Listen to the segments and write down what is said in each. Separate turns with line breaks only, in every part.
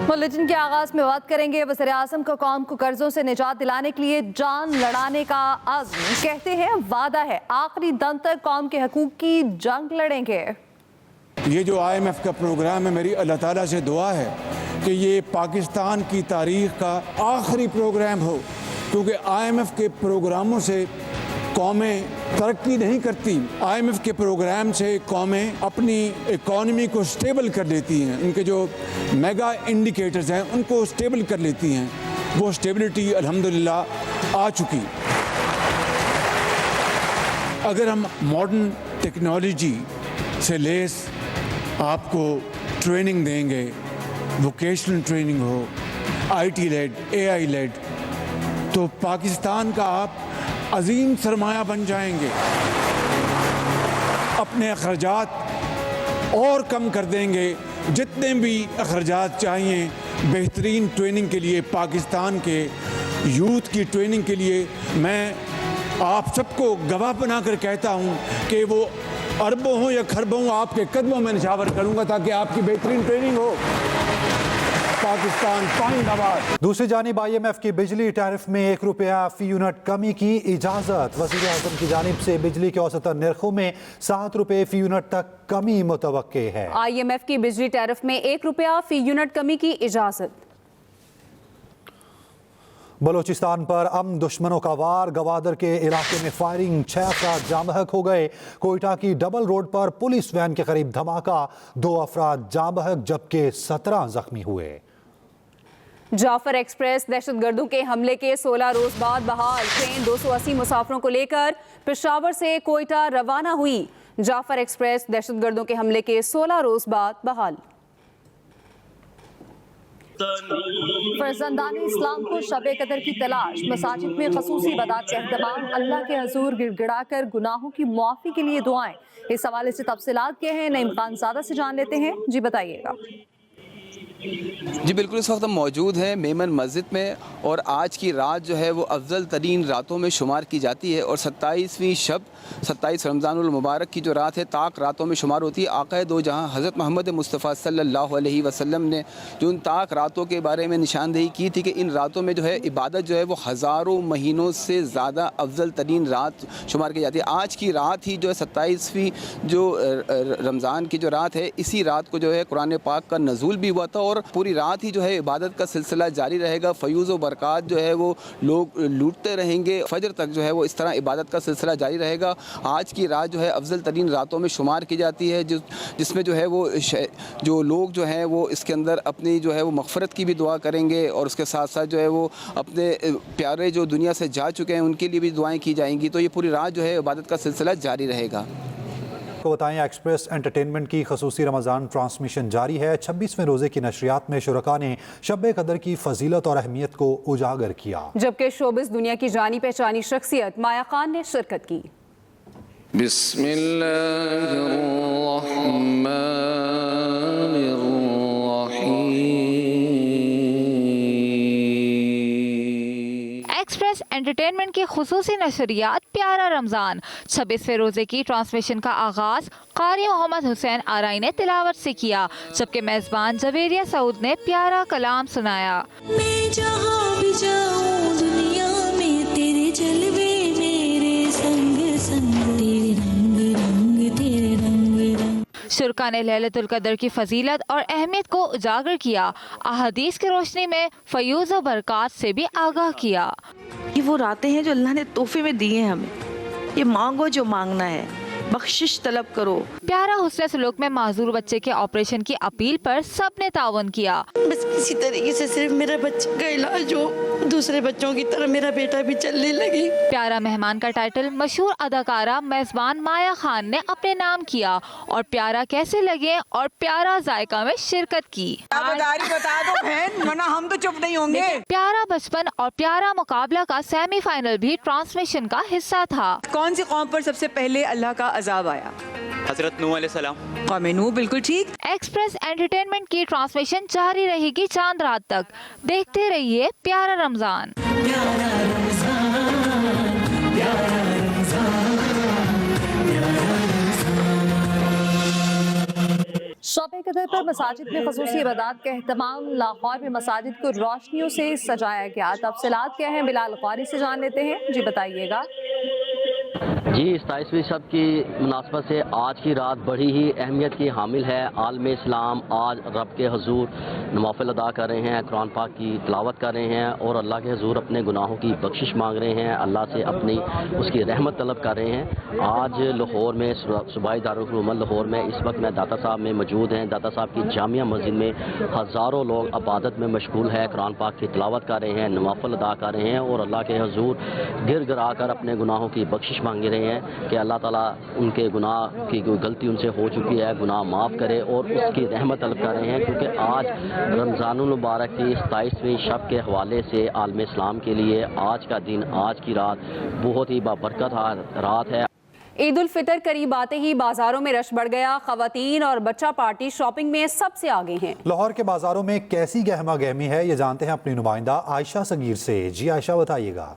Bulletin के आगाज में बात करेंगे वज़ीर आज़म का कौम को कर्जों से निजात दिलाने के लिए जान लड़ाने का अज़्म। कहते हैं वादा है आखिरी दम तक कौम के हकूक़ की जंग लड़ेंगे।
ये जो IMF का प्रोग्राम है, मेरी अल्लाह ताला से दुआ है कि ये पाकिस्तान की तारीख़ का आखिरी प्रोग्राम हो, क्योंकि IMF के प्रोग्रामों से कौमें तरक्की नहीं करती। IMF के प्रोग्राम से कौमें अपनी इकॉनमी को स्टेबल कर लेती हैं, उनके जो मेगा इंडिकेटर्स हैं उनको स्टेबल कर लेती हैं। वो स्टेबिलिटी अल्हम्दुलिल्लाह आ चुकी। अगर हम मॉडर्न टेक्नोलॉजी से लेस आपको ट्रेनिंग देंगे, वोकेशनल ट्रेनिंग हो, IT लेड, AI लेड, तो पाकिस्तान का आप अजीम सरमाया बन जाएंगे। अपने अखराजात और कम कर देंगे, जितने भी अखराजात चाहिए बेहतरीन ट्रेनिंग के लिए, पाकिस्तान के यूथ की ट्रेनिंग के लिए। मैं आप सबको गवाह बनाकर कहता हूँ कि वो अरबों हो या खरबों आपके कदमों में निछावर करूँगा ताकि आपकी बेहतरीन ट्रेनिंग हो। पाकिस्तान जिंदाबाद।
दूसरी जानिब IMF की बिजली टैरिफ में ₹1 फी यूनिट कमी की इजाज़त। वज़ीर आज़म की जानिब से बिजली के औसतन नरखों में ₹7 फी यूनिट तक कमी मुतवक्के है।
IMF की बिजली टैरिफ में ₹1 फी यूनिट कमी की इजाज़त।
बलोचिस्तान पर अमन दुश्मनों का वार। गवादर के इलाके में फायरिंग, 6 अफराद जाँ बहक हो गए। कोयटा की डबल रोड पर पुलिस वैन के करीब धमाका, 2 अफराद जाँ बहक जबकि 17 जख्मी हुए।
जाफर एक्सप्रेस दहशतगर्दों के हमले के 16 रोज बाद बहाल। ट्रेन 280 मुसाफिरों को लेकर पेशावर से कोयटा रवाना हुई। जाफर एक्सप्रेस दहशतगर्दों के हमले के 16 रोज बाद बहाल।
फर्जंदान इस्लाम को शब कदर की तलाश। मसाजिद में खसूसी इबादत का एहतमाम। अल्लाह के हजूर गिड़गिड़ा कर गुनाहों की मुआफ़ी के लिए दुआएं। इस हवाले से तफसीलात क्या हैं, नईम खान ज़ादा से जान लेते हैं। जी बताइएगा।
जी बिल्कुल, इस वक्त हम मौजूद हैं मेमन मस्जिद में और आज की रात जो है वो अफजल तरीन रातों में शुमार की जाती है और 27वीं शब 27 रमज़ानुल मुबारक की जो रात है ताक रातों में शुमार होती है। आक़ाए दो जहां हज़रत मोहम्मद मुस्तफ़ा सल्लल्लाहु अलैहि वसल्लम ने जो उन ताक रातों के बारे में निशानदेही की थी कि इन रातों में जो है इबादत जो है वो हज़ारों महीनों से ज़्यादा अफजल तरीन रात शुमार की जाती है। आज की रात ही जो है 27वीं जो रमज़ान की जो रात है, इसी रात को जो है कुरान पाक का नज़ूल भी हुआ था और पूरी रात ही जो है इबादत का सिलसिला जारी रहेगा। फ़यूज़ व बरक़ात जो है वो लोग लूटते रहेंगे, फजर तक जो है वो इस तरह इबादत का सिलसिला जारी रहेगा। आज की रात जो है अफजल तरीन रातों में शुमार की जाती है, जिसमें जो है वो जो लोग जो हैं वो इसके अंदर अपनी जो है वो मग़फ़रत की भी दुआ करेंगे और उसके साथ साथ जो है वो अपने प्यारे जो दुनिया से जा चुके हैं उनके लिए भी दुआएँ की जाएंगी। तो ये पूरी रात जो है इबादत का सिलसिला जारी रहेगा।
को बताएं, एक्सप्रेस एंटरटेनमेंट की खसूसी रमज़ान ट्रांसमिशन जारी है। 26वें रोज़े की नशरियात में शुरका ने शब कदर की फजीलत और अहमियत को उजागर किया, जबकि शोबिस दुनिया की जानी पहचानी शख्सियत माया खान ने शिरकत की।
एक्सप्रेस एंटरटेनमेंट की खुसूसी नशरियात प्यारा रमज़ान 26वें रोज़े की ट्रांसमिशन का आगाज़ कारी मोहम्मद हुसैन आराई ने तिलावत से किया, जबकि मेज़बान जवेरिया सऊद ने प्यारा कलाम सुनाया।
मैं जहाँ भी जाऊँ दुनिया में तेरे जलवे मेरे संग संग, तेरे रंग रंग तेरे रंग रंग।
शुरका ने लैलतुल कदर की फजीलत और अहमियत को उजागर किया। अहादीस की रोशनी में फयूज़ व बरक़ात से भी आगाह किया।
ये वो रातें हैं जो अल्लाह ने तोहफे में दिए हैं हमें। ये मांगो जो मांगना है, बख्शिश तलब करो।
प्यारा हुस्न सलूक में माजूर बच्चे के ऑपरेशन की अपील पर सबने तावन किया।
बस किसी तरीके से सिर्फ मेरा बच्चे का इलाज हो, दूसरे बच्चों की तरह मेरा बेटा भी चलने लगे।
प्यारा मेहमान का टाइटल मशहूर अदाकारा मेज़बान माया खान ने अपने नाम किया और प्यारा कैसे लगे और प्यारा जायका में शिरकत की।
बता दो बहन, वरना हम तो चुप नहीं होंगे।
प्यारा बचपन और प्यारा मुकाबला का सेमीफाइनल भी ट्रांसमिशन का हिस्सा था।
कौन सी कौम पर सबसे पहले अल्लाह का अजाब आया?
हजरत नूह अलैहिस्सलाम।
कौम नूह, बिल्कुल ठीक।
एक्सप्रेस एंटरटेनमेंट की ट्रांसमिशन जारी रहेगी चांद रात तक। देखते रहिए प्यारा रमजान।
शब कदर पर मसाजिद में खसूसी इबादत का एहतमाम। लाहौर में मसाजिद को रोशनियों से सजाया गया। तफसीलात क्या हैं बिलाल क़ारी से जान लेते हैं, जी बताइएगा।
जी, 27वीं शब की मुनासबत से आज की रात बड़ी ही अहमियत की हामिल है। आलम इस्लाम आज रब के हुजूर नवाफिल अदा कर रहे हैं, कुरान पाक की तिलावत कर रहे हैं और अल्लाह के हुजूर अपने गुनाहों की बख्शिश मांग रहे हैं, अल्लाह से अपनी उसकी रहमत तलब कर रहे हैं। आज लाहौर में सूबाई दारुल हुकूमत लाहौर में इस वक्त मैं दाता साहब में मौजूद हैं। दाता साहब की जामिया मस्जिद में हज़ारों लोग इबादत में मशगूल है, कुरान पाक की तिलावत कर रहे हैं, नवाफिल अदा कर रहे हैं और अल्लाह के हुजूर गिर गिरा कर अपने गुनाहों की बख्शिश मांग रहे हैं कि अल्लाह ताला उनके गुनाह की कोई गलती उनसे हो चुकी है, गुनाह माफ़ करे और उसकी रहमत तलब कर रहे हैं, क्योंकि आज रमज़ानुल मुबारक की 27वीं शब के हवाले से आलम इस्लाम के लिए आज का दिन, आज की रात बहुत ही बाबरकत रात है।
ईद उल फितर करीब आते ही बाजारों में रश बढ़ गया। खवातीन और बच्चा पार्टी शॉपिंग में सबसे आगे हैं।
लाहौर के बाजारों में कैसी गहमा गहमी है, ये जानते हैं अपनी नुमाइंदा आयशा सगीर से। जी आयशा, बताइएगा।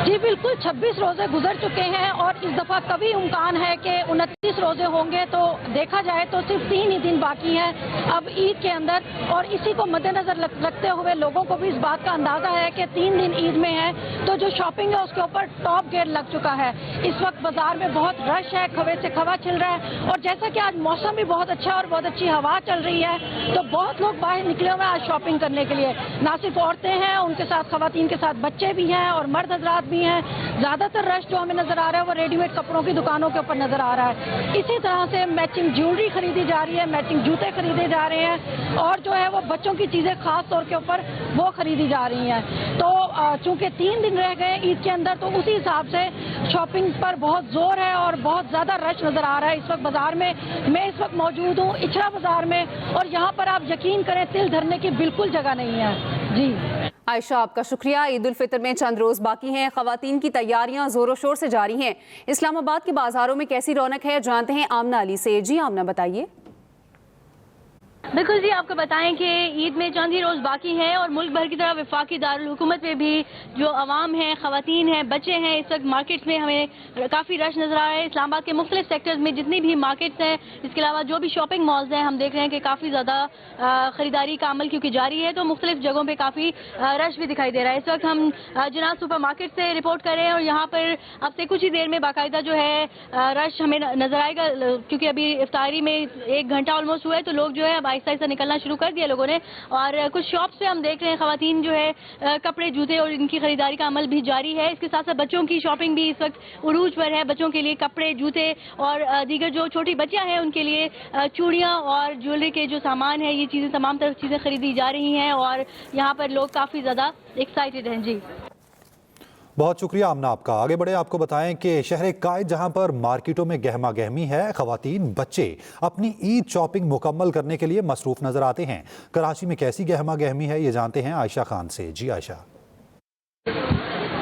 जी बिल्कुल, 26 रोजे गुजर चुके हैं और इस दफा कभी इम्कान है कि 29 रोजे होंगे, तो देखा जाए तो सिर्फ 3 ही दिन बाकी हैं अब ईद के अंदर। और इसी को मद्देनजर रखते हुए लोगों को भी इस बात का अंदाजा है कि 3 दिन ईद में है, तो जो शॉपिंग है उसके ऊपर टॉप गेयर लग चुका है। इस वक्त बाजार में बहुत रश है, खवे से खवा चल रहा है और जैसा कि आज मौसम भी बहुत अच्छा और बहुत अच्छी हवा चल रही है, तो बहुत लोग बाहर निकले हुए हैं आज शॉपिंग करने के लिए। ना सिर्फ औरतें हैं, उनके साथ खवातीन के साथ बच्चे भी हैं और मर्द हजरात भी हैं। ज्यादातर रश जो हमें नजर आ रहा है वो रेडीमेड कपड़ों की दुकानों के ऊपर नजर आ रहा है। इसी तरह से मैचिंग ज्वेलरी खरीदी जा रही है, मैचिंग जूते खरीदे जा रहे हैं और जो है वो बच्चों की चीजें खास तौर के ऊपर वो खरीदी जा रही हैं। तो चूंकि 3 दिन रह गए ईद के अंदर, तो उसी हिसाब से शॉपिंग पर बहुत जोर है और बहुत ज्यादा रश नजर आ रहा है इस वक्त बाजार में। मैं इस वक्त मौजूद हूँ इचरा बाजार में और यहाँ पर आप यकीन करें तिल धरने की बिल्कुल जगह नहीं है। जी
आयशा, आपका शुक्रिया। ईद उल फितर में चंद रोज बाकी हैं, खवातीन की तैयारियां जोरों शोर से जारी हैं। इस्लामाबाद के बाजारों में कैसी रौनक है, जानते हैं आमना अली से। जी आमना, बताइए।
बिल्कुल जी, आपको बताएं कि ईद में चंद ही रोज़ बाकी हैं और मुल्क भर की तरह वफाकी दारुल हुकूमत में भी जो अवाम हैं, खवातीन हैं, बच्चे हैं, इस वक्त मार्केट्स में हमें काफ़ी रश नज़र आ रहा है। इस्लामाबाद के मुख्तलिफ सेक्टर्स में जितनी भी मार्केट्स हैं, इसके अलावा जो भी शॉपिंग मॉल्स हैं, हम देख रहे हैं कि काफ़ी ज़्यादा ख़रीदारी का अमल क्योंकि जारी है, तो मुख्तलिफ जगहों पर काफ़ी रश भी दिखाई दे रहा है। इस वक्त हम जनाब सुपर मार्केट से रिपोर्ट कर रहे हैं और यहाँ पर अब से कुछ ही देर में बाकायदा जो है रश हमें नज़र आएगा, क्योंकि अभी इफ्तारी में 1 घंटा ऑलमोस्ट हुआ है, तो लोग जो है अब आहिस्ता आहिस्ता निकलना शुरू कर दिया लोगों ने। और कुछ शॉप्स पे हम देख रहे हैं खवातीन जो है कपड़े, जूते और इनकी खरीदारी का अमल भी जारी है। इसके साथ साथ बच्चों की शॉपिंग भी इस वक्त उरूज पर है। बच्चों के लिए कपड़े, जूते और दीगर जो छोटी बच्चियां हैं उनके लिए चूड़ियां और ज्वेलरी के जो सामान है, ये चीज़ें तमाम तरह चीज़ें खरीदी जा रही हैं और यहाँ पर लोग काफ़ी ज़्यादा एक्साइटेड हैं। जी
बहुत शुक्रिया आमना आपका। आगे बढ़े, आपको बताएं कि शहर कायद जहां पर मार्केटों में गहमा गहमी है, खवातीन बच्चे अपनी ईद शॉपिंग मुकम्मल करने के लिए मसरूफ नजर आते हैं। कराची में कैसी गहमा गहमी है, ये जानते हैं आयशा खान से। जी आयशा।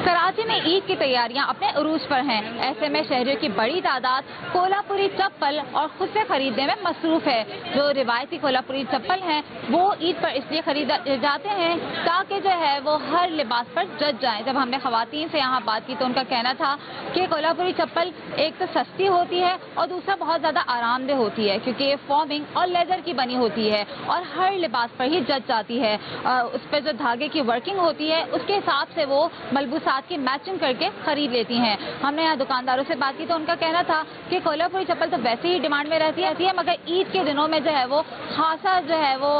कराची में ईद की तैयारियां अपने उरूज पर हैं। ऐसे में शहरियों की बड़ी तादाद कोल्हापुरी चप्पल और खुद से खरीदने में मसरूफ है। जो रिवायती कोल्हापुरी चप्पल हैं वो ईद पर इसलिए खरीदे जाते हैं ताकि जो है वो हर लिबास पर जच जाए। जब हमने खवातीन से यहाँ बात की तो उनका कहना था कि कोल्हापुरी चप्पल एक तो सस्ती होती है और दूसरा बहुत ज़्यादा आरामदेह होती है, क्योंकि ये फॉर्मिंग और लेदर की बनी होती है और हर लिबास पर ही जच जाती है। उस पर जो धागे की वर्किंग होती है उसके हिसाब से वो मलबूसात की मैचिंग करके खरीद लेती हैं। हमने यहाँ दुकानदारों से बात की तो उनका कहना था कि कोल्हापुरी चप्पल तो वैसे ही डिमांड में रहती है, मगर ईद के दिनों में जो है वो खासा जो है वो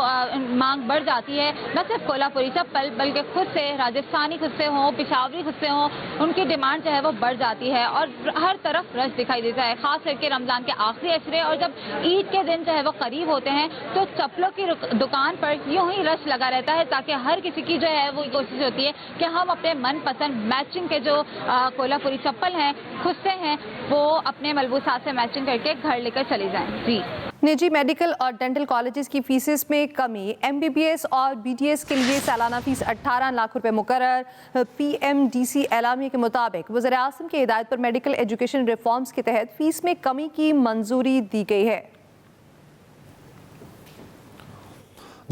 मांग बढ़ जाती है। न सिर्फ कोल्हापुरी चप्पल बल्कि खुद से राजस्थानी खुद से हों, पिशावरी खुद से हों, उनकी डिमांड जो है वो बढ़ जाती है और हर तरफ रश दिखाई देता है। खास करके रमजान के आखिरी अशरे और जब ईद के दिन जो है वो करीब होते हैं तो चप्पलों की दुकान पर यूं ही रश लगा रहता है, ताकि हर किसी की जो है वो कोशिश होती है कि हम अपने मनपसंद मैचिंग के जो कोल्हापुरी चप्पल हैं, खुद से हैं, वो अपने मलबूसात से मैचिंग करके घर लेकर चले जाएं। जी
निजी मेडिकल और डेंटल कॉलेजेस की फीसेस में कमी। MBBS और BDS के लिए सालाना फीस 18 लाख रुपए मुकर्रर। PMDC एलामिया के मुताबिक वज़ीर आज़म की हिदायत पर मेडिकल एजुकेशन रिफॉर्म्स के तहत फीस में कमी की मंजूरी दी गई है।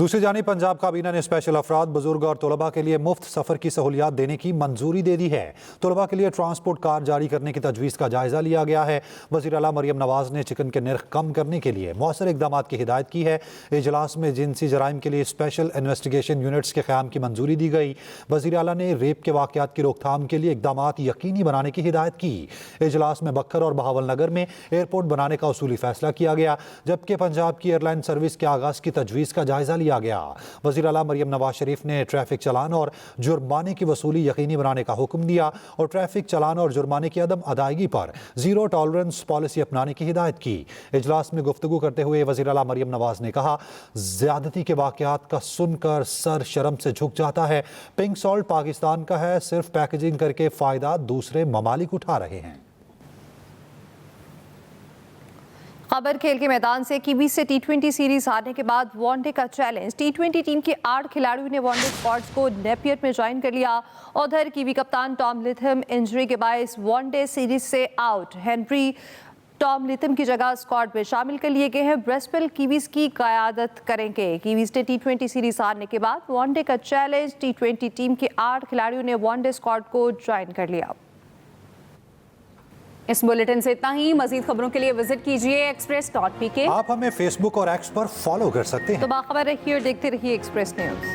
दूसरी जानिब पंजाब काबीना ने स्पेशल अफराद, बुजुर्ग और तलबा के लिए मुफ्त सफ़र की सहूलियात देने की मंजूरी दे दी है। तलबा के लिए ट्रांसपोर्ट कार जारी करने की तजवीज़ का जायज़ा लिया गया है। वज़ीर आला मरियम नवाज़ ने चिकन के नर्ख कम करने के लिए मौसर इक़दामात की हिदायत की है। इजलास में जिनसी जराइम के लिए स्पेशल इन्वेस्टिगेशन यूनिट्स के क़याम की मंजूरी दी गई। वज़ीर आला ने रेप के वाक़यात की रोकथाम के लिए इक़दामात यकीनी बनाने की हिदायत की। इजलास में बक्खर और बहावल नगर में एयरपोर्ट बनाने का उसूली फैसला किया गया, जबकि पंजाब की एयरलाइन सर्विस के आगाज़ की तजवीज़ का जायज़ा लिया गया। वज़ीर आला मरियम नवाज शरीफ ने ट्रैफिक चलान और जुर्माने की वसूली यकीनी बनाने का हुक्म दिया और ट्रैफिक चलान और जुर्माने की अदम अदायगी पर जीरो टॉलरेंस पॉलिसी अपनाने की हिदायत की। इजलास में गुफ्तगू करते हुए वज़ीर आला मरियम नवाज ने कहा, ज़्यादती के वाक़यात का सुनकर सर शर्म से झुक जाता है। पिंक सॉल्ट पाकिस्तान का है, सिर्फ पैकेजिंग करके फ़ायदा दूसरे ममालिक उठा रहे हैं।
खबर खेल के मैदान से, कीवीज से टी20 सीरीज हारने के बाद वनडे का चैलेंज। टी20 टीम के 8 खिलाड़ियों ने वनडे स्क्वाड्स को नेपियर में ज्वाइन कर लिया। उधर कीवी कप्तान टॉम लिथम इंजरी के बायस वनडे सीरीज से आउट। हेनरी टॉम लिथम की जगह स्क्वाड में शामिल कर लिए गए हैं। ब्रेसवेल कीवीज की क़यादत करेंगे। कीवीज ने टी20 सीरीज हारने के बाद वनडे का चैलेंज। टी20 टीम के 8 खिलाड़ियों ने वनडे स्क्वाड को ज्वाइन कर लिया।
इस बुलेटिन से इतना ही। मजीद खबरों के लिए विजिट कीजिए express.pk।
आप हमें फेसबुक और एक्स पर फॉलो कर सकते हैं।
तो बाखबर रहिए और देखते रहिए एक्सप्रेस न्यूज़।